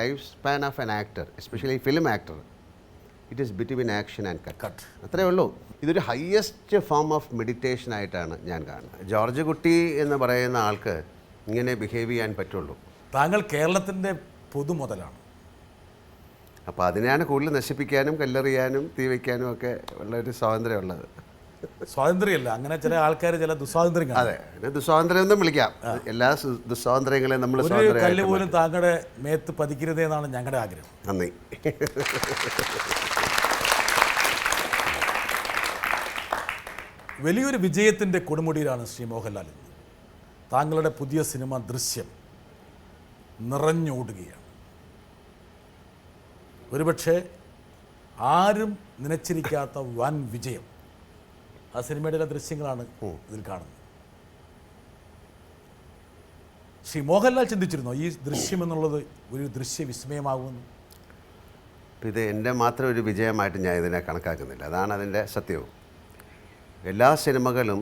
Life span of an actor, especially film actor, it is between action and cut. അത്രയേ ഉള്ളൂ. ഇതൊരു highest form of meditation ആയിട്ടാണ് ഞാൻ കാണുന്നത്. ജോർജ് കുട്ടി എന്ന് പറയുന്ന ആൾക്ക് ഇങ്ങനെ ബിഹേവ് ചെയ്യാൻ പറ്റുള്ളൂ. താങ്കൾ കേരളത്തിൻ്റെ പൊതുമുതലാണ്. അപ്പോൾ അതിനെയാണ് കൂടുതൽ നശിപ്പിക്കാനും കല്ലെറിയാനും തീ വയ്ക്കാനും ഒക്കെ ഉള്ളൊരു സ്വാതന്ത്ര്യമുള്ളത്. സ്വാതന്ത്ര്യമല്ല, അങ്ങനെ ചില ആൾക്കാർ ചില ദുസ്വാതന്ത്ര്യം കാണും. അതെ, പിന്നെ ദുസ്വാതന്ത്ര്യം ഒന്നും വിളിക്കാം. എല്ലാ ദുസ്വാതന്ത്ര്യങ്ങളെയും നമ്മൾ ഒരു കല്ല് പോലും താങ്കളുടെ മേത്ത് പതിക്കരുത് എന്നാണ് ഞങ്ങളുടെ ആഗ്രഹം. നന്ദി. വലിയൊരു വിജയത്തിൻ്റെ കൊടുമുടിയിലാണ് ശ്രീ മോഹൻലാൽ. താങ്കളുടെ പുതിയ സിനിമ ദൃശ്യം നിറഞ്ഞോടുകയാണ്. ഒരുപക്ഷെ ആരും നനച്ചിരിക്കാത്ത വൻ വിജയം. ആ സിനിമയുടെ ദൃശ്യങ്ങളാണ് ഇതിൽ കാണുന്നത്. ശ്രീ മോഹൻലാൽ ചിന്തിച്ചിരുന്നോ ഈ ദൃശ്യം എന്നുള്ളത് ഒരു ദൃശ്യവിസ്മയമാകുമെന്ന്? ഇത് എൻ്റെ മാത്രം ഒരു വിജയമായിട്ട് ഞാൻ ഇതിനെ കണക്കാക്കുന്നില്ല. അതാണ് അതിൻ്റെ സത്യവും. എല്ലാ സിനിമകളും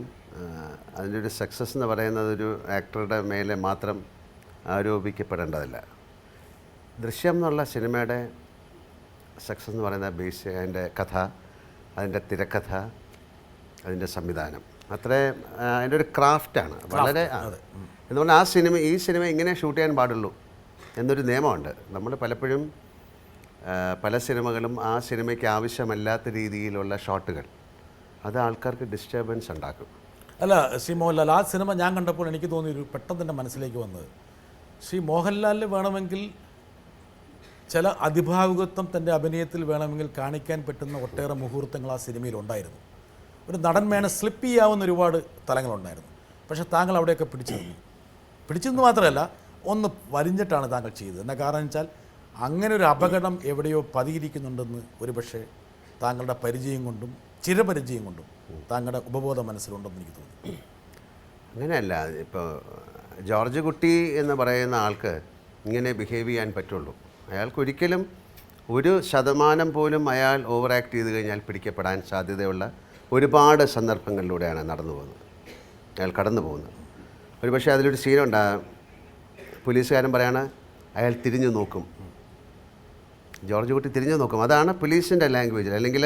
അതിൻ്റെ ഒരു സക്സസ് എന്ന് പറയുന്നത് ഒരു ആക്ടറുടെ മേലെ മാത്രം ആരോപിക്കപ്പെടേണ്ടതല്ല. ദൃശ്യം എന്നുള്ള സിനിമയുടെ സക്സസ് എന്ന് പറയുന്ന ബേസ് അതിൻ്റെ കഥ, അതിൻ്റെ തിരക്കഥ, അതിൻ്റെ സംവിധാനം, അത്രേ അതിൻ്റെ ഒരു ക്രാഫ്റ്റാണ്. വളരെ എന്തുകൊണ്ട് ഈ സിനിമ ഇങ്ങനെ ഷൂട്ട് ചെയ്യാൻ പാടുള്ളൂ എന്നൊരു നിയമമുണ്ട്. നമ്മൾ പലപ്പോഴും പല സിനിമകളും ആ സിനിമയ്ക്ക് ആവശ്യമല്ലാത്ത രീതിയിലുള്ള ഷോട്ടുകൾ, അത് ആൾക്കാർക്ക് ഡിസ്റ്റർബൻസ് ഉണ്ടാക്കും. അല്ല ശ്രീ മോഹൻലാൽ, ആ സിനിമ ഞാൻ കണ്ടപ്പോൾ എനിക്ക് തോന്നിയൊരു പെട്ടെന്ന് എൻ്റെ മനസ്സിലേക്ക് വന്നത്, ശ്രീ മോഹൻലാലിന് വേണമെങ്കിൽ ചില അതിഭാവുകത്വം തൻ്റെ അഭിനയത്തിൽ വേണമെങ്കിൽ കാണിക്കാൻ പറ്റുന്ന ഒട്ടേറെ മുഹൂർത്തങ്ങൾ ആ സിനിമയിലുണ്ടായിരുന്നു. ഒരു നടൻ വേണം സ്ലിപ്പ് ചെയ്യാവുന്ന ഒരുപാട് തലങ്ങളുണ്ടായിരുന്നു. പക്ഷേ താങ്കൾ അവിടെയൊക്കെ പിടിച്ചെന്ന് മാത്രമല്ല, ഒന്ന് വലിഞ്ഞിട്ടാണ് താങ്കൾ ചെയ്തത്. എന്നാ കാരണം വെച്ചാൽ അങ്ങനെ ഒരു അപകടം എവിടെയോ പതിയിരിക്കുന്നുണ്ടെന്ന് ഒരുപക്ഷെ താങ്കളുടെ പരിചയം കൊണ്ടും ചിരപരിചയം കൊണ്ടും താങ്കളുടെ ഉപബോധ മനസ്സിലുണ്ടെന്ന് എനിക്ക് തോന്നി. അങ്ങനെയല്ല, ഇപ്പോൾ ജോർജ് കുട്ടി എന്ന് പറയുന്ന ആൾക്ക് ഇങ്ങനെ ബിഹേവ് ചെയ്യാൻ പറ്റുള്ളൂ. അയാൾക്കൊരിക്കലും 1% പോലും അയാൾ ഓവർ ആക്ട് ചെയ്ത് കഴിഞ്ഞാൽ പിടിക്കപ്പെടാൻ സാധ്യതയുള്ള ഒരുപാട് സന്ദർഭങ്ങളിലൂടെയാണ് അയാൾ കടന്നു പോകുന്നത്. ഒരുപക്ഷെ അതിലൊരു സീനുണ്ടാകും, പോലീസുകാരൻ പറയാണ് അയാൾ തിരിഞ്ഞു നോക്കും, ജോർജ് കുട്ടി തിരിഞ്ഞു നോക്കും. അതാണ് പോലീസിൻ്റെ ലാംഗ്വേജിൽ, അല്ലെങ്കിൽ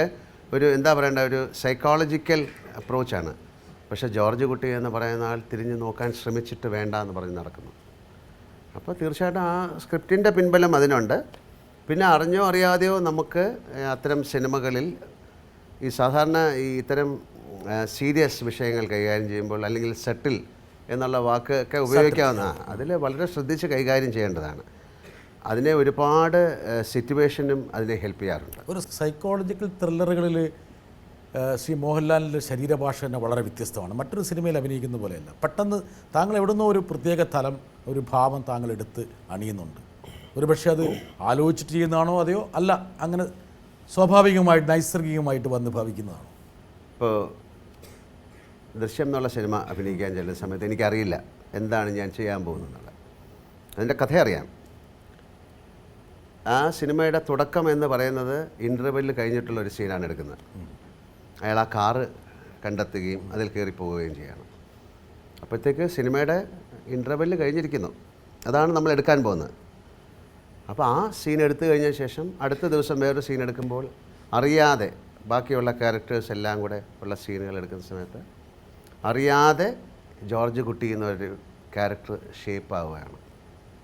ഒരു എന്താ പറയേണ്ട ഒരു സൈക്കോളജിക്കൽ അപ്രോച്ചാണ്. പക്ഷേ ജോർജ് കുട്ടി എന്ന് പറയുന്ന ആൾ തിരിഞ്ഞു നോക്കാൻ ശ്രമിച്ചിട്ട് വേണ്ട എന്ന് പറഞ്ഞ് നടക്കുന്നു. അപ്പോൾ തീർച്ചയായിട്ടും ആ സ്ക്രിപ്റ്റിൻ്റെ പിൻബലം അതിനുണ്ട്. പിന്നെ അറിഞ്ഞോ അറിയാതെയോ നമുക്ക് അത്തരം സിനിമകളിൽ ഈ സാധാരണ ഇത്തരം സീരിയസ് വിഷയങ്ങൾ കൈകാര്യം ചെയ്യുമ്പോൾ, അല്ലെങ്കിൽ സെറ്റിൽ എന്നുള്ള വാക്കൊക്കെ ഉപയോഗിക്കാവുന്ന, അതിൽ വളരെ ശ്രദ്ധിച്ച് കൈകാര്യം ചെയ്യേണ്ടതാണ്. അതിനെ ഒരുപാട് സിറ്റുവേഷനും അതിനെ ഹെൽപ്പ് ചെയ്യാറുണ്ട്. ഒരു സൈക്കോളജിക്കൽ ത്രില്ലറുകളിൽ ശ്രീ മോഹൻലാലിൻ്റെ ശരീരഭാഷ തന്നെ വളരെ വ്യത്യസ്തമാണ്. മറ്റൊരു സിനിമയിൽ അഭിനയിക്കുന്ന പോലെയല്ല. പെട്ടെന്ന് താങ്കൾ എവിടുന്നോ ഒരു പ്രത്യേക തലം, ഒരു ഭാവം താങ്കൾ എടുത്ത് അണിയുന്നുണ്ട്. ഒരുപക്ഷെ അത് ആലോചിച്ചിട്ട് ചെയ്യുന്നതാണോ അതെയോ അല്ല, അങ്ങനെ സ്വാഭാവികമായിട്ട് നൈസർഗികമായിട്ട് വന്ന് ഭവിക്കുന്നതാണോ? ഇപ്പോൾ ദൃശ്യം എന്നുള്ള സിനിമ അഭിനയിക്കാൻ ചെല്ലുന്ന സമയത്ത് എനിക്കറിയില്ല എന്താണ് ഞാൻ ചെയ്യാൻ പോകുന്നത്. അതിൻ്റെ കഥ അറിയാം. ആ സിനിമയുടെ തുടക്കം എന്ന് പറയുന്നത് ഇൻ്റർവെല്ലിൽ കഴിഞ്ഞിട്ടുള്ളൊരു സീനാണ് എടുക്കുന്നത്. അയാൾ ആ കാറ് കണ്ടെത്തുകയും അതിൽ കയറിപ്പോവുകയും ചെയ്യണം. അപ്പോഴത്തേക്ക് സിനിമയുടെ ഇൻ്റർവെല്ല് കഴിഞ്ഞിരിക്കുന്നു. അതാണ് നമ്മൾ എടുക്കാൻ പോകുന്നത്. അപ്പോൾ ആ സീൻ എടുത്തു കഴിഞ്ഞ ശേഷം അടുത്ത ദിവസം വേറൊരു സീൻ എടുക്കുമ്പോൾ അറിയാതെ ബാക്കിയുള്ള ക്യാരക്ടേഴ്സ് എല്ലാം കൂടെ ഉള്ള സീനുകൾ എടുക്കുന്ന സമയത്ത് അറിയാതെ ജോർജ് കുട്ടി എന്നൊരു ക്യാരക്ടർ ഷേപ്പ് ആവുകയാണ്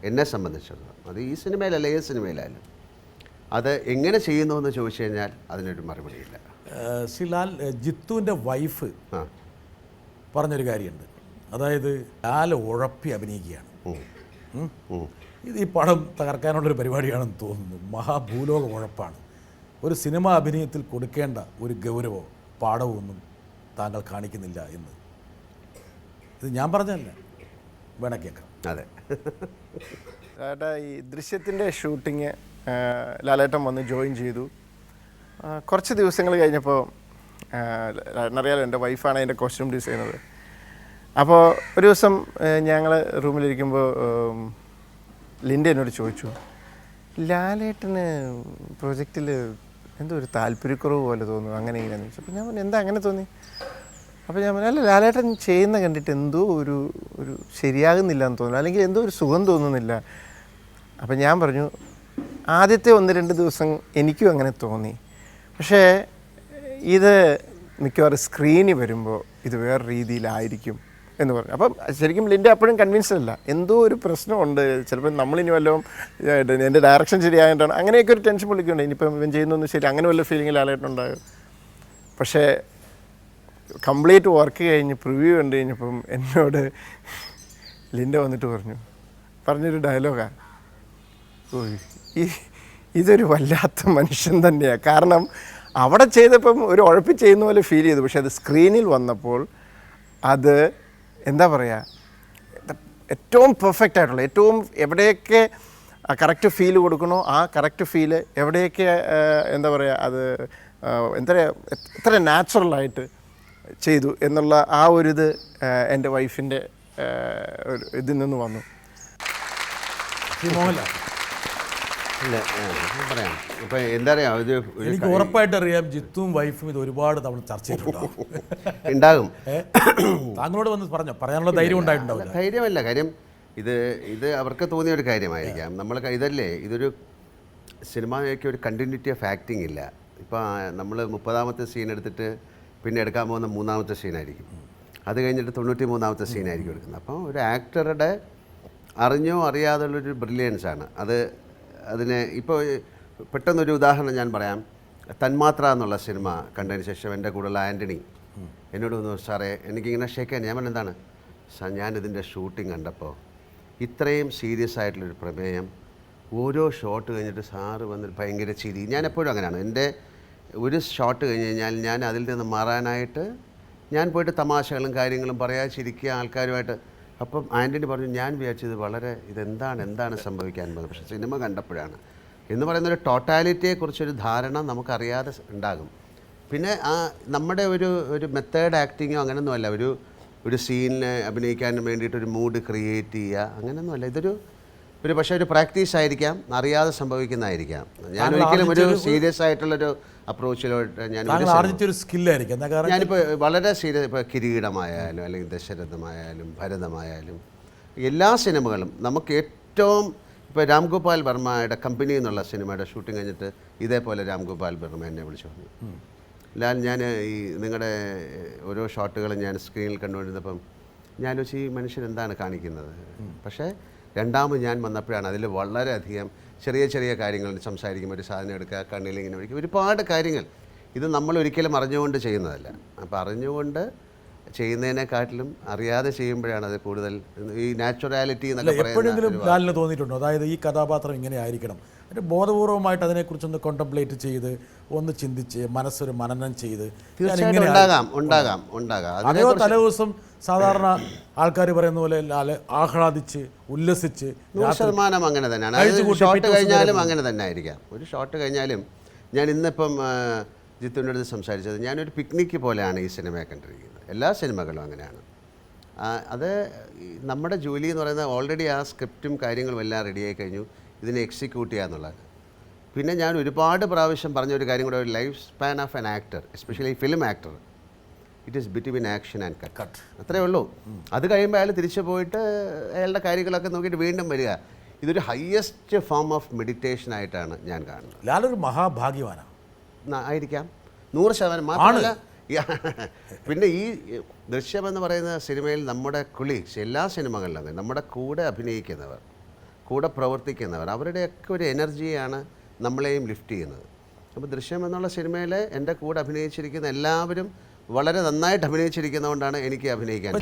എന്നെ സംബന്ധിച്ചിടത്തോളം. അത് ഈ സിനിമയിലല്ല, ഏത് സിനിമയിലായാലും. അത് എങ്ങനെ ചെയ്യുന്നു എന്ന് ചോദിച്ചു കഴിഞ്ഞാൽ അതിനൊരു മറുപടിയില്ല. ശ്രീലാൽ, ജിത്തുവിൻ്റെ വൈഫ് പറഞ്ഞൊരു കാര്യമുണ്ട്. അതായത് ലാൽ ഉഴപ്പി അഭിനയിക്കുകയാണ്. ഇത് ഈ പടം തകർക്കാനുള്ളൊരു പരിപാടിയാണെന്ന് തോന്നുന്നു. മഹാഭൂലോക ഉഴപ്പാണ്. ഒരു സിനിമ അഭിനയത്തിൽ കൊടുക്കേണ്ട ഒരു ഗൗരവമോ പാഠമോ ഒന്നും താങ്കൾ കാണിക്കുന്നില്ല എന്ന്. ഇത് ഞാൻ പറഞ്ഞല്ല, വേണം കേൾക്കാം. അതെ, ചേട്ടാ, ഈ ദൃശ്യത്തിൻ്റെ ഷൂട്ടിങ് ലാലേട്ടൻ വന്ന് ജോയിൻ ചെയ്തു. കുറച്ച് ദിവസങ്ങൾ കഴിഞ്ഞപ്പോൾ ലാലേട്ടനറിയാലോ, എൻ്റെ വൈഫാണ് അതിൻ്റെ കോസ്റ്റ്യൂം ഡിസൈനർ. അപ്പോൾ ഒരു ദിവസം ഞങ്ങൾ റൂമിലിരിക്കുമ്പോൾ ലിൻഡ എന്നോട് ചോദിച്ചു, ലാലേട്ടന് പ്രൊജക്റ്റിൽ എന്തോ ഒരു താല്പര്യക്കുറവ് പോലെ തോന്നുന്നു, അങ്ങനെ ഇങ്ങനെയാണെന്ന് ചോദിച്ചു. അപ്പോൾ ഞാൻ പറഞ്ഞു, എന്താ അങ്ങനെ തോന്നി? അപ്പോൾ ഞാൻ പറഞ്ഞു, അല്ല, ലാലേട്ടൻ ചെയ്യുന്ന കണ്ടിട്ട് എന്തോ ഒരു ശരിയാകുന്നില്ല എന്ന് തോന്നുന്നു, അല്ലെങ്കിൽ എന്തോ ഒരു സുഖം തോന്നുന്നില്ല. അപ്പം ഞാൻ പറഞ്ഞു, ആദ്യത്തെ 1-2 ദിവസം എനിക്കും അങ്ങനെ തോന്നി. പക്ഷേ ഇത് മിക്കവാറും സ്ക്രീനിൽ വരുമ്പോൾ ഇത് വേറെ രീതിയിലായിരിക്കും എന്ന് പറഞ്ഞു. അപ്പം ശരിക്കും ലിൻഡ അപ്പോഴും കൺവിൻസ്ഡ് അല്ല, എന്തോ ഒരു പ്രശ്നമുണ്ട്, ചിലപ്പോൾ നമ്മളിനി വല്ലതും എൻ്റെ ഡയറക്ഷൻ ശരിയായിട്ടാണ്, അങ്ങനെയൊക്കെ ഒരു ടെൻഷൻ പുള്ളിക്കുണ്ട്. ഇനിയിപ്പം ഇവൻ ചെയ്യുന്നൊന്നും ശരി, അങ്ങനെ വല്ല ഫീലിംഗ് ലാലേട്ടുണ്ടാകും. പക്ഷേ കംപ്ലീറ്റ് വർക്ക് കഴിഞ്ഞ് പ്രിവ്യൂ കണ്ടു കഴിഞ്ഞപ്പം എന്നോട് ലിൻഡ വന്നിട്ട് പറഞ്ഞൊരു ഡയലോഗാണ്, ഇതൊരു വല്ലാത്ത മനുഷ്യൻ തന്നെയാണ്. കാരണം അവിടെ ചെയ്തപ്പം ഒരു ഉഴപ്പി ചെയ്യുന്ന പോലെ ഫീൽ ചെയ്തു, പക്ഷെ അത് സ്ക്രീനിൽ വന്നപ്പോൾ അത് എന്താ പറയുക, ഏറ്റവും പെർഫെക്റ്റ് ആയിട്ടുള്ള, ഏറ്റവും എവിടെയൊക്കെ കറക്റ്റ് ഫീൽ കൊടുക്കണോ ആ കറക്റ്റ് ഫീല് എവിടെയൊക്കെ എന്താ പറയുക, അത് എത്ര നാച്ചുറലായിട്ട് ചെയ്തു എന്നുള്ള ആ ഒരിത് എൻ്റെ വൈഫിൻ്റെ ഇതിൽ നിന്ന് വന്നു. മോഹൻലാൽ ഇല്ല, ഞാൻ പറയാം. ഇപ്പം എന്താ പറയുക, ഇത് എനിക്ക് ഉറപ്പായിട്ട് അറിയാം, ജിത്തുവും വൈഫും ഇത് ഒരുപാട് തവണ ചർച്ച ചെയ്തിട്ടുണ്ടാവും. ഉണ്ടാകും. താങ്കളോട് വന്ന് പറയാനുള്ള ധൈര്യം ഉണ്ടായിട്ടുണ്ടാവില്ല. ധൈര്യമല്ല കാര്യം, ഇത് അവർക്ക് തോന്നിയ ഒരു കാര്യമായിരിക്കാം. നമ്മൾ ഇതല്ലേ, ഇതൊരു സിനിമയ്ക്ക് ഒരു കണ്ടിന്യൂറ്റി ഓഫ് ആക്ടിങ് ഇല്ല. ഇപ്പോൾ നമ്മൾ 30ാമത്തെ സീൻ എടുത്തിട്ട് പിന്നെ എടുക്കാൻ പോകുന്ന 3ാമത്തെ സീനായിരിക്കും, അത് കഴിഞ്ഞിട്ട് 93ാമത്തെ സീനായിരിക്കും എടുക്കുന്നത്. അപ്പോൾ ഒരു ആക്ടറുടെ അറിഞ്ഞോ അറിയാതുള്ളൊരു ബ്രില്യൻസാണ് അത്. അതിന് ഇപ്പോൾ പെട്ടെന്നൊരു ഉദാഹരണം ഞാൻ പറയാം. തന്മാത്ര എന്നുള്ള സിനിമ കണ്ടതിന് ശേഷം എൻ്റെ കൂടെയുള്ള ആൻ്റണി എന്നോട് വന്നു, സാറേ എനിക്കിങ്ങനെ ഷേക്കാൻ. ഞാൻ പറഞ്ഞ എന്താണ് സാർ, ഞാനിതിൻ്റെ ഷൂട്ടിംഗ് കണ്ടപ്പോൾ ഇത്രയും സീരിയസ് ആയിട്ടുള്ളൊരു പ്രമേയം, ഓരോ ഷോട്ട് കഴിഞ്ഞിട്ട് സാറ് വന്നിട്ട് ഭയങ്കര ചിരി. ഞാൻ എപ്പോഴും അങ്ങനെയാണ്, എൻ്റെ ഒരു ഷോട്ട് കഴിഞ്ഞ് കഴിഞ്ഞാൽ ഞാൻ അതിൽ നിന്ന് മാറാനായിട്ട് ഞാൻ പോയിട്ട് തമാശകളും കാര്യങ്ങളും പറയാതെ ചിരിക്കുക ആൾക്കാരുമായിട്ട്. അപ്പം ആൻ്റണി പറഞ്ഞു, ഞാൻ വിചാരിച്ചത് എന്താണ് സംഭവിക്കാൻ പോകുന്നത്, പക്ഷേ സിനിമ കണ്ടപ്പോഴാണ് എന്ന് പറയുന്നൊരു ടോട്ടാലിറ്റിയെക്കുറിച്ചൊരു ധാരണ നമുക്കറിയാതെ ഉണ്ടാകും. പിന്നെ നമ്മുടെ ഒരു മെത്തേഡ് ആക്ടിങ്ങോ അങ്ങനെയൊന്നുമല്ല, ഒരു സീനിനെ അഭിനയിക്കാൻ വേണ്ടിയിട്ടൊരു മൂഡ് ക്രിയേറ്റ് ചെയ്യുക അങ്ങനെയൊന്നുമല്ല. പക്ഷേ ഒരു പ്രാക്ടീസ് ആയിരിക്കാം, അറിയാതെ സംഭവിക്കുന്നതായിരിക്കാം. ഞാൻ ഒരിക്കലും ഒരു സീരിയസ് ആയിട്ടുള്ളൊരു അപ്രോച്ചിലോട്ട് ഞാനൊരു സ്കില്ലായിരിക്കും. ഞാനിപ്പോൾ വളരെ സീരിയസ്, ഇപ്പോൾ കിരീടമായാലും അല്ലെങ്കിൽ ദശരഥമായാലും ഭരതമായാലും എല്ലാ സിനിമകളും നമുക്ക് ഏറ്റവും, ഇപ്പോൾ രാംഗോപാൽ വർമ്മയുടെ കമ്പനി എന്നുള്ള സിനിമയുടെ ഷൂട്ടിംഗ് കഴിഞ്ഞിട്ട് ഇതേപോലെ രാംഗോപാൽ വർമ്മ എന്നെ വിളിച്ചു പറഞ്ഞു, ലാൽ, ഞാൻ ഈ നിങ്ങളുടെ ഓരോ ഷോട്ടുകളും ഞാൻ സ്ക്രീനിൽ കണ്ടുകൊണ്ടിരുന്നപ്പം ഞാൻ വെച്ച് ഈ മനുഷ്യൻ എന്താണ് കാണിക്കുന്നത്. പക്ഷേ രണ്ടാമത് ഞാൻ വന്നപ്പോഴാണ് അതിൽ വളരെയധികം ചെറിയ കാര്യങ്ങൾ സംസാരിക്കുമ്പോൾ ഒരു സാധനം എടുക്കുക, കണ്ണിലിങ്ങനെ ഒഴിക്കുക, ഒരുപാട് കാര്യങ്ങൾ. ഇത് നമ്മൾ ഒരിക്കലും അറിഞ്ഞുകൊണ്ട് ചെയ്യുന്നതല്ല. അപ്പോൾ അറിഞ്ഞുകൊണ്ട് ചെയ്യുന്നതിനെക്കാട്ടിലും അറിയാതെ ചെയ്യുമ്പോഴാണ് അത് കൂടുതൽ ഈ നാച്ചുറാലിറ്റി എന്നൊക്കെ പറയുന്നത്. എപ്പോഴെങ്കിലും ലാലിന് തോന്നിയിട്ടുണ്ടോ, അതായത് ഈ കഥാപാത്രം ഇങ്ങനെ ആയിരിക്കണം, എന്നിട്ട് ബോധപൂർവമായിട്ട് അതിനെക്കുറിച്ചൊന്ന് കോൺടംപ്ലേറ്റ് ചെയ്ത് ഒന്ന് ചിന്തിച്ച് മനസ്സൊരു മനനം ചെയ്ത്? തീർച്ചയായിട്ടും ഉണ്ടാകാം. അതേ തലേദിവസം സാധാരണ ആൾക്കാർ പറയുന്ന പോലെ ലാല് ആഹ്ലാദിച്ച് ഉല്ലസിച്ച് 100% അങ്ങനെ തന്നെയാണ്. ഷോട്ട് കഴിഞ്ഞാലും അങ്ങനെ തന്നെ ആയിരിക്കാം. ഒരു ഷോട്ട് കഴിഞ്ഞാലും ഞാൻ ഇന്നിപ്പം ജിത്തുവിൻ്റെ അടുത്ത് സംസാരിച്ചത്, ഞാനൊരു പിക്നിക്ക് പോലെയാണ് ഈ സിനിമയെ കണ്ടിരിക്കുന്നത്. എല്ലാ സിനിമകളും അങ്ങനെയാണ്. അത് നമ്മുടെ ജോലി എന്ന് പറയുന്നത് ഓൾറെഡി ആ സ്ക്രിപ്റ്റും കാര്യങ്ങളും എല്ലാം റെഡിയായി കഴിഞ്ഞു, ഇതിനെ എക്സിക്യൂട്ട് ചെയ്യുക എന്നുള്ളതാണ്. പിന്നെ ഞാൻ ഒരുപാട് പ്രാവശ്യം പറഞ്ഞൊരു കാര്യം കൂടെ, ഒരു life span of an actor, especially film actor, it is between action and cut. അത്രേ ഉള്ളൂ. അത് കഴിയുമ്പോൾ അയാൾ തിരിച്ചു പോയിട്ട് അയാളുടെ കാര്യങ്ങളൊക്കെ നോക്കിയിട്ട് വീണ്ടും വരിക. ഇതൊരു ഹയസ്റ്റ് ഫോം ഓഫ് മെഡിറ്റേഷൻ ആയിട്ടാണ് ഞാൻ കാണുന്നത്. ലാലൊരു മഹാഭാഗ്യവാനാണ്. ആയിരിക്കാം, 100%. മാത്രമല്ല പിന്നെ ഈ ദൃശ്യമെന്ന് പറയുന്ന സിനിമയിൽ നമ്മുടെ കൊളീഗ്സ്, എല്ലാ സിനിമകളിലും നമ്മുടെ കൂടെ അഭിനയിക്കുന്നവർ, കൂടെ പ്രവർത്തിക്കുന്നവർ, അവരുടെയൊക്കെ ഒരു എനർജിയാണ് നമ്മളെയും ലിഫ്റ്റ് ചെയ്യുന്നത്. അപ്പോൾ ദൃശ്യം എന്നുള്ള സിനിമയിൽ എൻ്റെ കൂടെ അഭിനയിച്ചിരിക്കുന്ന എല്ലാവരും വളരെ നന്നായിട്ട് അഭിനയിച്ചിരിക്കുന്നതുകൊണ്ടാണ് എനിക്ക് അഭിനയിക്കാൻ